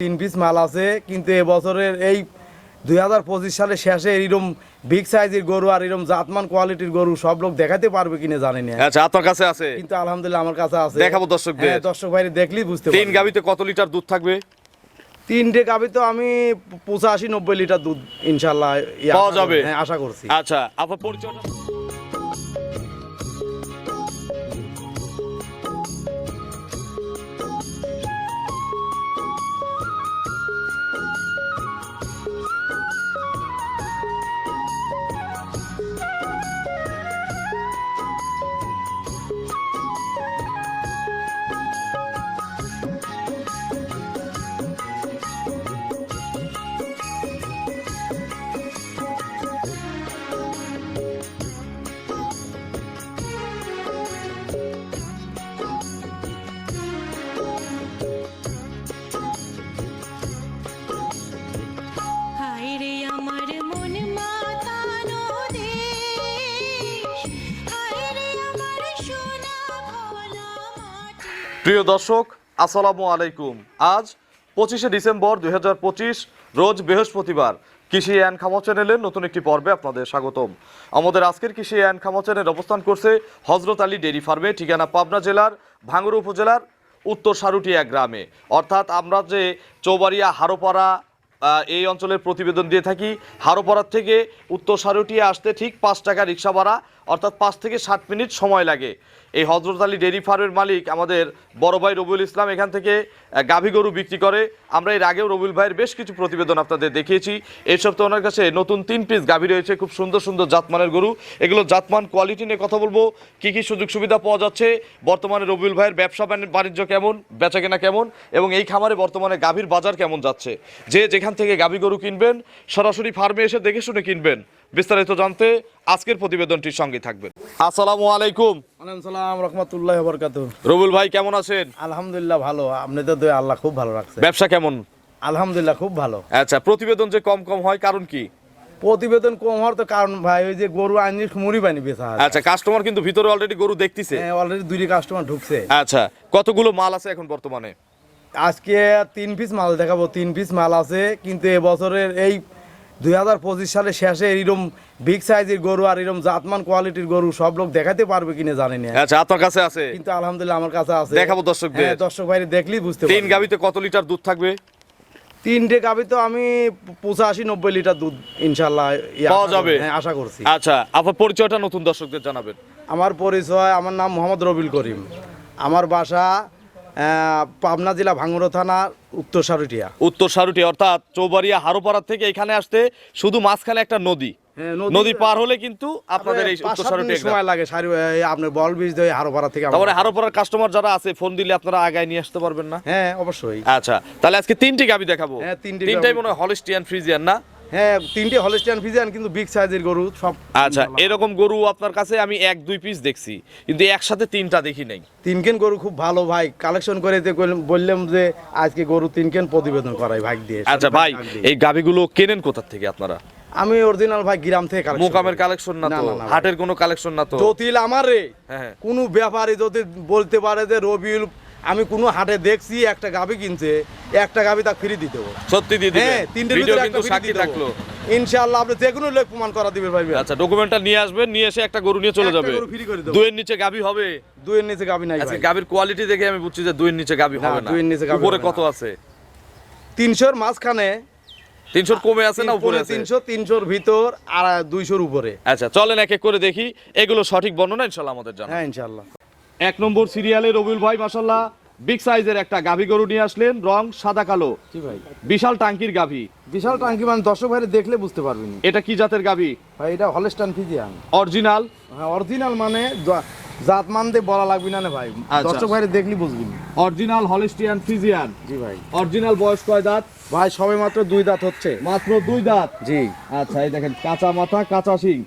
তিন পিস মাল আছে, কিন্তু এবছরের এই 2025 সালের শেষে এরকম বিগ সাইজের গরু আর এরকম জাতমান কোয়ালিটির গরু সব লোক দেখাতে পারবে কিনা জানি না। আচ্ছা, আপনার কাছে আছে? কিন্তু আলহামদুলিল্লাহ আমার কাছে আছে, দেখাবো দর্শকদের। হ্যাঁ, দর্শক ভাই দেখলেই বুঝতে পারবে। তিন গাবিতে কত লিটার দুধ থাকবে? তিনটে গাবি তো আমি 85-90 লিটার দুধ ইনশাআল্লাহ পাওয়া যাবে, হ্যাঁ, আশা করছি। আচ্ছা, আপনার পরিচয়টা? প্রিয় দর্শক, আসসালামু আলাইকুম। আজ 25শে ডিসেম্বর 2025 রোজ বৃহস্পতিবার। কৃষি অ্যান্ড খামা চ্যানেলের নতুন একটি পর্বে আপনাদের স্বাগতম। আমাদের আজকের কৃষি অ্যান্ড খামা চ্যানেল অবস্থান করছে হজরত আলী ডেইরি ফার্মে, ঠিকানা পাবনা জেলার ভাঙ্গুড়া উপজেলার উত্তর সারুটিয়া গ্রামে। অর্থাৎ আমরা যে চৌবাড়িয়া হারোপাড়া এই অঞ্চলের প্রতিবেদন দিয়ে থাকি, হারোপাড়ার থেকে উত্তর সারুটিয়া আসতে ঠিক 5 টাকা রিক্সা ভাড়া, অর্থাৎ 5 থেকে 60 মিনিট সময় লাগে। এই হজরত আলী ডেইরি ফার্মের মালিক আমাদের বড় ভাই রবিউল ইসলাম এখান থেকে গাভী গরু বিক্রি করে। আমরা এর আগেও রবিউল ভাইয়ের বেশ কিছু প্রতিবেদন আপনাদের দেখিয়েছি। এই সপ্তাহে ওনার কাছে নতুন 3 পিস গাভী রয়েছে, খুব সুন্দর সুন্দর জাতমানের গরু। এগুলো জাতমান কোয়ালিটি নিয়ে কথা বলবো, কী কী সুযোগ সুবিধা পাওয়া যাচ্ছে, বর্তমানে রবিউল ভাইয়ের ব্যবসা বাণিজ্য কেমন, বেচাকেনা কেমন, এবং এই খামারে বর্তমানে গাভীর বাজার কেমন যাচ্ছে। যে যেখান থেকে গাভী গরু কিনবেন সরাসরি ফার্মে এসে দেখে শুনে কিনবেন। বিস্তারিত জানতে আজকের প্রতিবেদনটির সঙ্গে থাকবেন। আসসালামু আলাইকুম। ওয়ালাইকুম সালাম রাহমাতুল্লাহি ওয়া বারাকাতুহু। রবিউল ভাই কেমন আছেন? আলহামদুলিল্লাহ ভালো, আপনাদের দয়া আল্লাহ খুব ভালো রাখছে। ব্যবসা কেমন? আলহামদুলিল্লাহ খুব ভালো। আচ্ছা, প্রতিবেদন যে কম কম হয় কারণ কি? প্রতিবেদন কম হওয়ার তো কারণ ভাই ওই যে গরু আইনি মুড়ি পানি বেচা হয়। আচ্ছা, কাস্টমার কিন্তু ভিতরে অলরেডি গরু দেখতেছে। হ্যাঁ, অলরেডি 2টি কাস্টমার ঢুকছে। আচ্ছা, কতগুলো মাল আছে এখন বর্তমানে? আজকে 3 পিস মাল দেখাবো। 3 পিস মাল আছে, কিন্তু এবছরের এই 2025 সালের শেষে এরকম বিগ সাইজের গরু আর এরকম জাতমান কোয়ালিটির গরু সব লোক দেখাতে পারবে কিনা জানি না। আচ্ছা, আপনার কাছে আছে? কিন্তু আলহামদুলিল্লাহ আমার কাছে আছে, দেখাবো দর্শকদের। হ্যাঁ, দর্শক ভাই দেখলেই বুঝতে পারবে। তিন গাবিতে কত লিটার দুধ থাকবে? তিনটে গাবি তো আমি 85-90 লিটার দুধ ইনশাআল্লাহ পাওয়া যাবে, হ্যাঁ, আশা করছি। আচ্ছা, আপনার পরিচয়টা নতুন দর্শকদের জানাবেন। আমার পরিচয়, আমার নাম মোহাম্মদ রবিউল করিম। আমার বাসা পাবনা জেলা ভাঙ্গুড়া থানা উত্তর সারুটিয়া। উত্তর সারুটিয়া অর্থাৎ চৌবাড়িয়া হারোপাড়া থেকে এখানে আসতে শুধু মাঝখানে একটা নদী, নদী পার হলে কিন্তু আপনাদের এই উত্তর সারুটিয়া সময় লাগে। আপনার বল বীজ দিয়ে হারোপাড়া থেকে। তারপরে হারোপাড়ার কাস্টমার যারা আছে ফোন দিলে আপনারা আগায় নিয়ে আসতে পারবেন না? হ্যাঁ, অবশ্যই। আচ্ছা, তাহলে আজকে 3টি গাবি দেখাবো। হ্যাঁ, তিনটাই মনে হয় হলিস্টিয়ান ফ্রিজিয়ান না? হ্যাঁ, 3টে হলিস্টিয়ান ফ্রিজিয়ান, কিন্তু বিগ সাইজের গরু সব। আচ্ছা, এরকম গরু আপনার কাছে আমি 1-2 পিস দেখছি, কিন্তু একসাথে 3টা দেখি নাই। 3 কেন গরু খুব ভালো ভাই, কালেকশন করে বললাম যে আজকে গরু 3 কেন প্রতিবেদন করাই ভাগ দিয়ে। আচ্ছা ভাই, এই গাবিগুলো কেনেন কোথা থেকে আপনারা? আমি অরিজিনাল ভাই গ্রাম থেকে কালেকশন। মোকামের কালেকশন না তো? হাটের কোনো কালেকশন না তো? জটিল আমার রে। হ্যাঁ, কোনো ব্যাপারী যদি বলতে পারে যে রবিউল আমি কোনো হাটে দেখছি একটা গাবি কিনছে, একটা গাবি তাকে ফ্রি দিতে হবে। সত্যি দিয়ে দিবেন? হ্যাঁ, 3টের ভিডিও ভিতরে কিন্তু একটা সাক্ষী ফ্রি দিতে থাকলো। হবে ইনশাআল্লাহ। আপনি যে কোনো লোক প্রমাণ করা দিবেন ভাই। আচ্ছা, ডকুমেন্টটা নিয়ে আসবেন, নিয়ে এসে একটা গরু নিয়ে চলে যাবে। দুইয়ের নিচে গাবি হবে? দুইয়ের নিচে গাবি নাই আচ্ছা, ভাই। গাবির কোয়ালিটি দেখে আমি বুঝছি যে দুইয়ের নিচে গাবি হবে না। দুইয়ের নিচে গাবি উপরে হবে কত না। আছে? 300-র মাঝখানে। 300-র কমে আছে না উপরে আছে? 300-300-র ভিতর আর 200-র উপরে। আচ্ছা, চলেন এক এক করে দেখি। এগুলো সঠিক বর্ণনা ইনশাআল্লাহ আমাদের জানাবেন। হ্যাঁ, ইনশাআল্লাহ। 1 নম্বর সিরিয়ালে রবিউল ভাই মাশাআল্লাহ বিগ সাইজের একটা গাভী গরু নিয়ে আসলেন, রং সাদা কালো। জি ভাই, বিশাল টাঙ্কির গাভী। বিশাল টাঙ্কি, মানে দর্শক ভাই দেখলে বুঝতে পারবেন। এটা কি জাতের গাভী ভাই? এটা হলস্টাইন ফ্রিজিয়ান অরিজিনাল। হ্যাঁ, অরিজিনাল মানে জাত মান দিয়ে বলা লাগবে না ভাই, দর্শক ভাই দেখলে বুঝবেন। Original Holstein Friesian. জি ভাই। অরিজিনাল বয়স কয় দাঁত? ভাই সবে মাত্র 2 দাঁত হচ্ছে। মাত্র 2 দাঁত? জি। আচ্ছা, এই দেখেন কাঁচা মাথা কাঁচা শিং,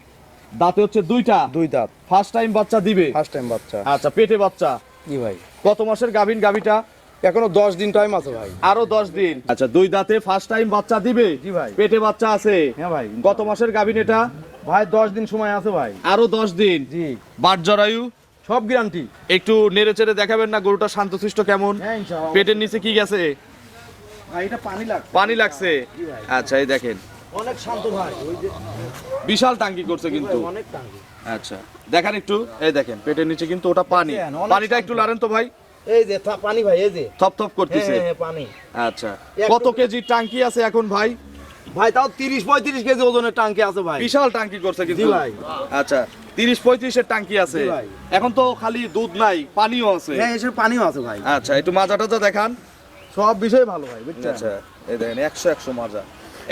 দাঁতে হচ্ছে 2টা। 2 দাঁত। ফার্স্ট টাইম বাচ্চা দিবে? ফার্স্ট টাইম বাচ্চা। আচ্ছা, পেটে বাচ্চা? জি ভাই। কত মাসের গাভীন গাভীটা? এখনো 10 দিন টাইম আছে ভাই। আরো 10 দিন। আচ্ছা, 2 দাঁতে ফার্স্ট টাইম বাচ্চা দিবে? জি ভাই। পেটে বাচ্চা আছে? হ্যাঁ ভাই। কত মাসের গাভীন এটা? ভাই 10 দিন সময় আছে ভাই। আরো 10 দিন? জি। বাট জরায়ু সব গ্যারান্টি। একটু নেড়ে চেড়ে দেখাবেন না গরুটা শান্তশিষ্ট কেমন? হ্যাঁ, ইনশাআল্লাহ। পেটের নিচে কি গেছে? ভাই এটা পানি লাগবে, পানি লাগছে। জি ভাই। আচ্ছা এই দেখেন অনেক শান্ত ভাই, ওই যে বিশাল টাঙ্কি করছে কিন্তু। অনেক টাঙ্কি। আচ্ছা দেখেন একটু, এই দেখেন পেটের নিচে কিন্তু ওটা পানি। দেখেন, অনেক পানিটা একটু লাড়েন তো ভাই, এই যে পানি ভাই, এই যে থপ থপ করতেছে। হ্যাঁ, পানি আচ্ছা কত কেজি টাঙ্কি আছে এখন ভাই? ভাই, তাও 30-35 কেজি ওজনের টাঙ্কি আছে ভাই। বিশাল টাঙ্কি করছে কিন্তু। জি ভাই। আচ্ছা 30-35 এর টাঙ্কি আছে। জি ভাই। এখন তো খালি দুধ নাই, পানিও আছে। হ্যাঁ, এসে পানিও আছে ভাই। আচ্ছা একটু মাজা টাজা দেখান। সব বিষয় ভালো ভাই, বুঝছেন? আচ্ছা এই দেখেন 100 মাজা,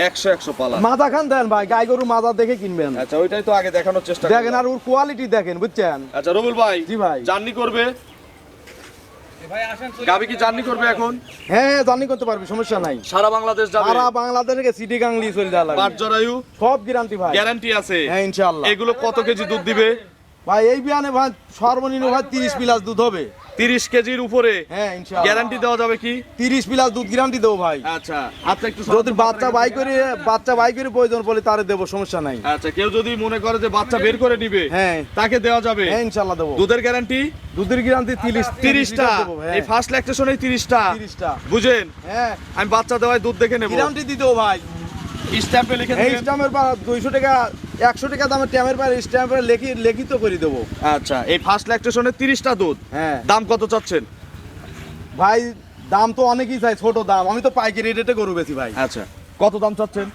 100 পালা। মাজা খান দেন ভাই, গাই গরু মাজা দেখে কিনবেন। আচ্ছা ওইটাই তো আগে দেখানোর চেষ্টা দেখেন করলাম। আর ওর কোয়ালিটি দেখেন, বুঝছেন? আচ্ছা রবিউল ভাই, জি ভাই। জার্নি করবে গাবি কি জার্নি করবে এখন? হ্যাঁ, জানি করতে পারবি, সমস্যা নাই। সারা বাংলাদেশ যাবে? সারা বাংলাদেশ থেকে সিটি গাংলি চলে যাওয়া লাগবে। পাঁচ জরায়ু সব গ্যারান্টি ভাই। গ্যারান্টি আছে? হ্যাঁ, ইনশাআল্লাহ। এগুলো কত কেজি দুধ দিবে ভাই এই বিয়ানে ভাই সর্বনিম্ন ভাই 30 প্লাস দুধ হবে। 30 কেজির উপরে হ্যাঁ, ইনশাআল্লাহ। গ্যারান্টি দেওয়া যাবে কি? 30 প্লাস দুধ গ্যারান্টি দেবো ভাই। আচ্ছা আচ্ছা একটু যদি বাচ্চা বাই করে প্রয়োজন পড়লে তারে দেবো, সমস্যা নাই। আচ্ছা কেউ যদি মনে করে যে বাচ্চা বের করে নিবে, হ্যাঁ, তাকে দেওয়া যাবে? হ্যাঁ, ইনশাআল্লাহ দেবো। দুধের গ্যারান্টি দুধের গ্যারান্টি 30টা। দেবো, হ্যাঁ। এই ফার্স্ট ল্যাকটেশনে 30টা 30টা। বুঝেন? হ্যাঁ, আমি বাচ্চা দেওয়ায় দুধ দেখে নেব, গ্যারান্টি দিতেও ভাই। স্ট্যাম্পে লিখে এই দেবেন। স্ট্যাম্পের পর 200 টাকা 100 টাকা দামের ট্যামের পর স্ট্যাম্পে লিখিত করে দেবো। আচ্ছা এই ফার্স্ট ল্যাকটেশনে 30টা দুধ, হ্যাঁ দাম কত চাচ্ছেন? ভাই, দাম তো অনেকই চাই, ছোট দাম। আমি তো পাইকারি রেটে গরু বেশি ভাই। আচ্ছা কত দাম চাচ্ছেন?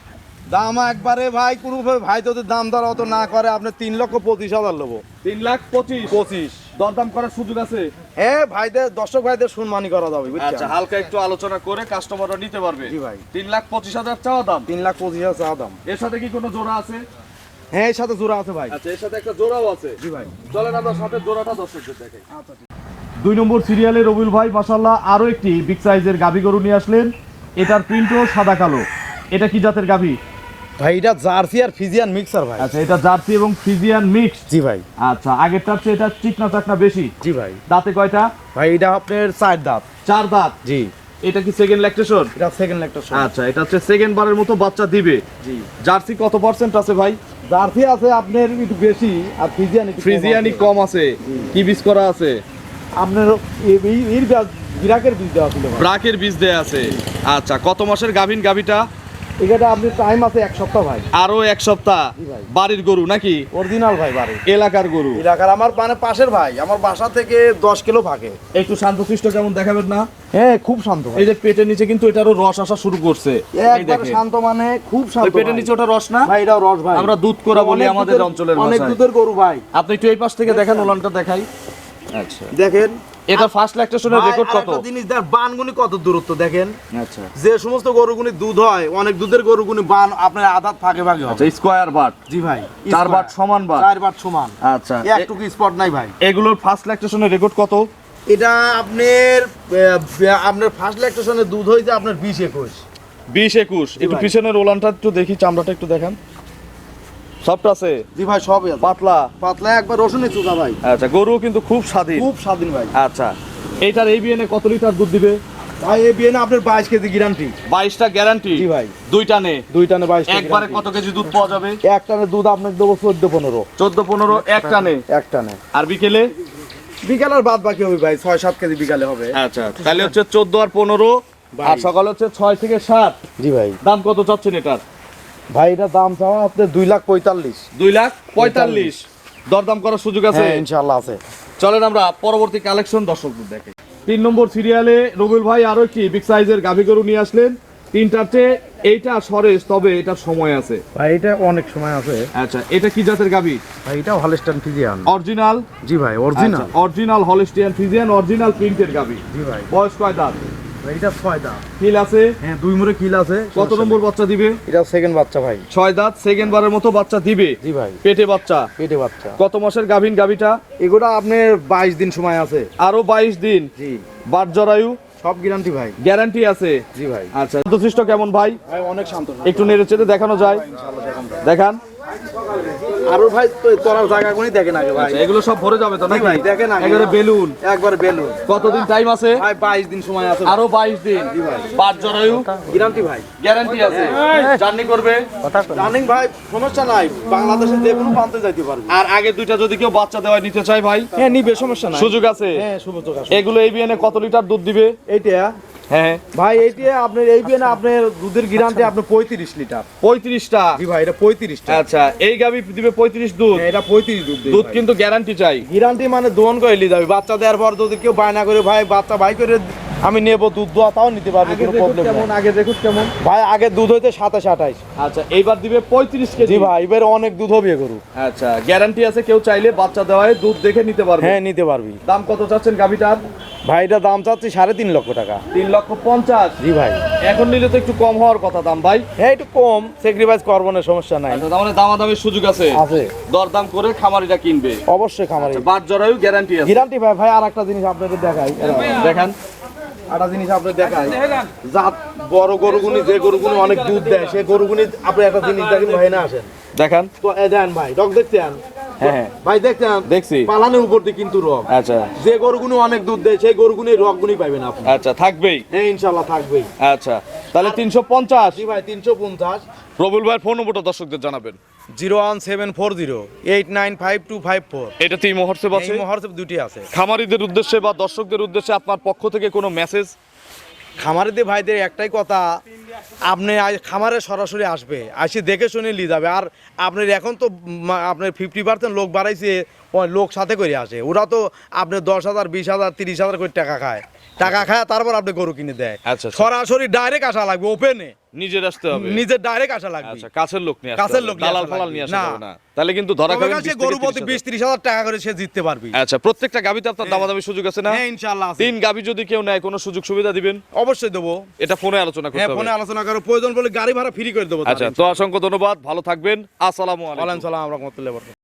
দাম একবারে ভাই, কোনো ভাই তোদের দাম দর অত না করে, আপনি 3,25,000 নেবো। 3,25,000 দরদাম করার সুযোগ আছে? হ্যাঁ ভাইদের, দর্শক ভাইদের সম্মানই করা যাবে, বুঝছেন? আচ্ছা হালকা একটু আলোচনা করে কাস্টমাররা নিতে পারবে। জি ভাই। 3,25,000 চাওয়া দাম। 3,25,000 চা দাম। এর সাথে কি কোনো জোড়া আছে? হ্যাঁ, এর সাথে জোড়া আছে ভাই। আচ্ছা এর সাথে একটা জোড়াও আছে। জি ভাই। চলেন আমরা সাথে জোড়াটা দর্শকদের দেখাই। 2 নম্বর সিরিয়ালে রবিউল ভাই মাশাআল্লাহ আরো একটি বিগ সাইজের গাভী গরু নিয়ে আসলেন। এটার প্রিন্টও সাদা কালো। এটা কি জাতের গাভী? ভাই এটা জার্সি আর ফিজিয়ান মিক্সার ভাই। আচ্ছা এটা জার্সি এবং ফ্রিজিয়ান মিক্স। জি ভাই। আচ্ছা আগেরটার চেয়ে এটা চিকনা চাকনা বেশি। জি ভাই। দাঁতে কয়টা? ভাই এটা আপনার 4 দাঁত। 4 দাঁত। জি। এটা কি সেকেন্ড ল্যাকটেশন? এটা সেকেন্ড ল্যাকটেশন। আচ্ছা এটা হচ্ছে সেকেন্ড বারের মতো বাচ্চা দিবে। জি। জার্সি কত পার্সেন্ট আছে ভাই? জার্সি আছে আপনার একটু বেশি, আর ফিজিয়ান একটু ফ্রিজিয়ানি কম আছে। কি বীজ করা আছে? আপনার এর বিরাকের বীজ দেওয়া ছিল ভাই। ব্রাকের বীজ দেয়া আছে। আচ্ছা কত মাসের গাভীন গাভীটা? এটা আপনার টাইম আছে 1 সপ্তাহ ভাই। আরো 1 সপ্তাহ। জি ভাই। বাড়ির গরু নাকি? অরিজিনাল ভাই, বাড়ি এলাকার গরু? এলাকার, আমার মানে পাশের ভাই, আমার বাসা থেকে 10 কিলো ফাঁকে। একটু শান্তশিষ্ট কেমন দেখাবেন না? হ্যাঁ, খুব শান্ত ভাই। এই যে পেটের নিচে কিন্তু এটারও রস আসা শুরু করছে। এই একবার দেখেন। শান্ত, মানে খুব শান্ত। ওই পেটের ভাই। নিচে ওটা রস না? ভাই এটাও রস ভাই। আমরা দুধ করা বলি অনেক আমাদের দুধের- অঞ্চলের অনেক ভাষায়। দুধের গরু ভাই। আপনি একটু এই পাশ থেকে দেখেন, ওলানটা দেখাই। আচ্ছা দেখেন এটা ফার্স্ট ল্যাকটেশনের ভাই, রেকর্ড কত? আরেকটা জিনিস দেখ, বানগুনি কত দূরত্ব দেখেন। আচ্ছা যে সমস্ত গরুগুনি দুধ হয়, অনেক দুধের গরুগুনি বান আপনার আধাত ফাঁকে ফাঁকে হবে। আচ্ছা স্কয়ার বাট। জি ভাই। 4 বাট সমান বাট। 4 বাট সমান। আচ্ছা একটুকু স্পট নাই ভাই। এগুলোর ফার্স্ট ল্যাকটেশনের রেকর্ড কত? এটা আপনার ফার্স্ট ল্যাকটেশনের দুধ হইছে আপনার 20-21। 20-21। একটু ভাই। পিছনের ওলানটা একটু দেখি, চামড়াটা একটু দেখান। সফট আছে? জি ভাই, সবই আছে। পাতলা? পাতলা একবার রসুনের চুকা ভাই। আচ্ছা গরু কিন্তু খুব স্বাধীন। খুব স্বাধীন ভাই। আচ্ছা এইটার এই বিএনএ কত লিটার দুধ দিবে? ভাই এই বিয়ে না আপনার 22 কেজি গ্যারান্টি। 22টা গ্যারান্টি? জি ভাই। 2 টানে? 2 টানে 22 কেজি। একবারে কত কেজি দুধ পাওয়া যাবে? এক টানে দুধ আপনাকে দেবো 14-15। 14-15 এক টানে? এক টানে। আর বিকেলে? বিকালের বাদ বাকি হবে ভাই, 6-7 কেজি বিকালে হবে। আচ্ছা তাহলে হচ্ছে 14 আর 15, আর সকালে হচ্ছে 6 থেকে 7। জি ভাই। দাম কত চাচ্ছেন এটার? ভাই এটা দাম চাওয়া আপনার 2,45,000। 2,45,000। দরদাম করার সুযোগ আছে? হ্যাঁ, ইনশাআল্লাহ আছে। চলেন আমরা পরবর্তী কালেকশন দর্শকদের দেখাই। 3 নম্বর সিরিয়ালে রবিউল ভাই আরো একটি বিগ সাইজের গাভী গরু নিয়ে আসলেন। 3টার চেয়ে এইটা সরেস, তবে এটার সময় আছে। ভাই এটা অনেক সময় আছে। আচ্ছা এটা কি জাতের গাভী? ভাই এটা হলস্টাইন ফ্রিজিয়ান। অরিজিনাল? জি ভাই, original. Original Holstein Friesian, original প্রিন্টের গাভী। জি ভাই। বয়স কয় দাঁত? ভাই এটা 6 দাঁত। কিল আছে? হ্যাঁ, 2 মুরে কিল আছে। কত নম্বর বাচ্চা দিবে? এটা সেকেন্ড বাচ্চা ভাই। 6 দাঁত, সেকেন্ড বারের মতো বাচ্চা দিবে। জি ভাই। পেটে বাচ্চা? পেটে বাচ্চা। কত মাসের গাভীন গাভীটা? এগুলা আপনার 22 দিন সময় আছে। আরো 22 দিন। জি। বাট জরায়ু? সব গ্যারান্টি ভাই। গ্যারান্টি আছে? জি ভাই। আচ্ছা শান্তশিষ্ট কেমন ভাই? ভাই অনেক শান্ত। একটু নেড়ে চেড়ে দেখানো যায়? দেখান। আরো ভাই তোরার জায়গাগুলি দেখেন আগে ভাই। আচ্ছা, এগুলো সব ভরে যাবে তো জি নাকি? ভাই, দেখেন আগে। একেবারে বেলুন। একবারে বেলুন। কতদিন টাইম আছে? ভাই 22 দিন সময় আছে। আরো 22 দিন। জি ভাই। বাট জরায়ু? গ্যারান্টি ভাই। গ্যারান্টি আছে? জার্নি করবে? রানিং ভাই, সমস্যা নাই, বাংলাদেশের যে কোনো প্রান্তে যাইতে পারবে। আর আগে দুইটা যদি কেউ বাচ্চা দেওয়া নিতে চায় ভাই? হ্যাঁ, নিবে, সমস্যা নাই। সুযোগ আছে? হ্যাঁ, সুযোগ আছে। এগুলো এই বিএনএ কত লিটার দুধ দিবে? এইটা হ্যাঁ ভাই এইটি আপনার এই বিয়ে না আপনার দুধের গ্যারান্টি আপনার 35 লিটার। 35টা। জি ভাই, এটা 35টা। আচ্ছা, এই গাবি দিবে 35 দুধ। এটা 35 দুধ দেয় দুধ ভাই। কিন্তু গ্যারান্টি চাই। গ্যারান্টি মানে দোন করে নিয়ে যাবে, বাচ্চা দেওয়ার পর যদি কেউ বায়না করে ভাই বাচ্চা ভাই করে আমি নেব দুধ দোয়া, তাও নিতে পারবে, কোনো প্রবলেম কেমন নেই। আগে দেখুন কেমন? ভাই আগে দুধ হইতে 27 28। আচ্ছা, এইবার দিবে 35 কেজি। জি ভাই, এবার অনেক দুধ হবে গরু। আচ্ছা, গ্যারান্টি আছে, কেউ চাইলে বাচ্চা দেওয়ায় দুধ দেখে নিতে পারবে। হ্যাঁ, নিতে পারবি। দাম কত চাচ্ছেন গাবিটার? ভাই এটা দাম চাচ্ছি 3.5 লক্ষ টাকা। 3,50,000। জি ভাই। এখন নিলে তো একটু কম হওয়ার কথা দাম ভাই। হ্যাঁ, একটু কম স্যাক্রিফাইস করবো না, সমস্যা নাই। আচ্ছা, তার মানে দামাদামির সুযোগ আছে। আছে, দরদাম করে খামারিরা কিনবে। অবশ্যই খামারে বাট জরায়ু গ্যারান্টি আছে। গ্যারান্টি ভাই। ভাই আর একটা জিনিস আপনাদের দেখাই, দেখেন একটা জিনিস আপনাদের দেখাই, জাত বড় গরুগুনি যে গরুগুনি অনেক দুধ দেয় সেই গরুগুনি আপনি একটা জিনিস দেখেন ভাই, না আসেন দেখেন। তো দেন ভাই, রক দেখতেন? হ্যাঁ ভাই দেখতেন? দেখছি। পালানের উপর দিয়ে কিন্তু রক। আচ্ছা যে গরুগুনি অনেক দুধ দেয় সেই গরুগুনি রকগুনি পাইবেন আপনি। আচ্ছা, থাকবেই। হ্যাঁ, ইনশাআল্লাহ থাকবেই। আচ্ছা, তাহলে 350। জি ভাই, 350। প্রবল ভাইয়ের ফোন নম্বরটা দর্শকদের জানাবেন। 01740895254। এটাতেই মহর্ষে আছে। এই মুহূর্তে দুটি আছে। খামারিদের উদ্দেশ্যে বা দর্শকদের উদ্দেশ্যে আপনার পক্ষ থেকে কোনো মেসেজ? খামারিদের ভাইদের একটাই কথা, আপনি খামারে সরাসরি আসবে, আসি দেখে শুনে নিয়ে যাবে। আর আপনার এখন তো আপনার 50% লোক বাড়াইছে, ওই লোক সাথে করে আসে, ওরা তো আপনার 10,000 20,000 30,000 করে টাকা খায়, তারপর আপনি গরু কিনে দেয়। আচ্ছা, আচ্ছা। সরাসরি ডাইরেক্ট আসা লাগবে, ওপেনে নিজের আসতে হবে। নিজের ডাইরেক্ট আসা লাগবে। আচ্ছা, কাছের লোক নিয়ে আসতে কাছের হবে। লোক নিয়ে দালাল আসা ফালাল লাগবে। নিয়ে আসা না। যাবে না, তাহলে কিন্তু ধরা তবে খাবেন। কাছে 20 থেকে গরু প্রতি 30,000। 20-30,000 টাকা করে সে জিততে পারবি। আচ্ছা, প্রত্যেকটা গাবিতে আপনার দামাদামি সুযোগ আছে না? হ্যাঁ, ইনশাআল্লাহ আছে। 3 গাবি যদি কেউ নেয় কোনো সুযোগ সুবিধা দিবেন? অবশ্যই দেবো। এটা ফোনে আলোচনা করতে হ্যাঁ, হবে। ফোনে আলোচনা করো, প্রয়োজন বলে গাড়ি ভাড়া ফ্রি করে দেবো। আচ্ছা, তো অসংখ্য ধন্যবাদ, ভালো থাকবেন, আসসালামু আলাইকুম। ওয়ালাইকুম সালাম রাহমাতুল্লাহি ওয়া বারাকাতুহু।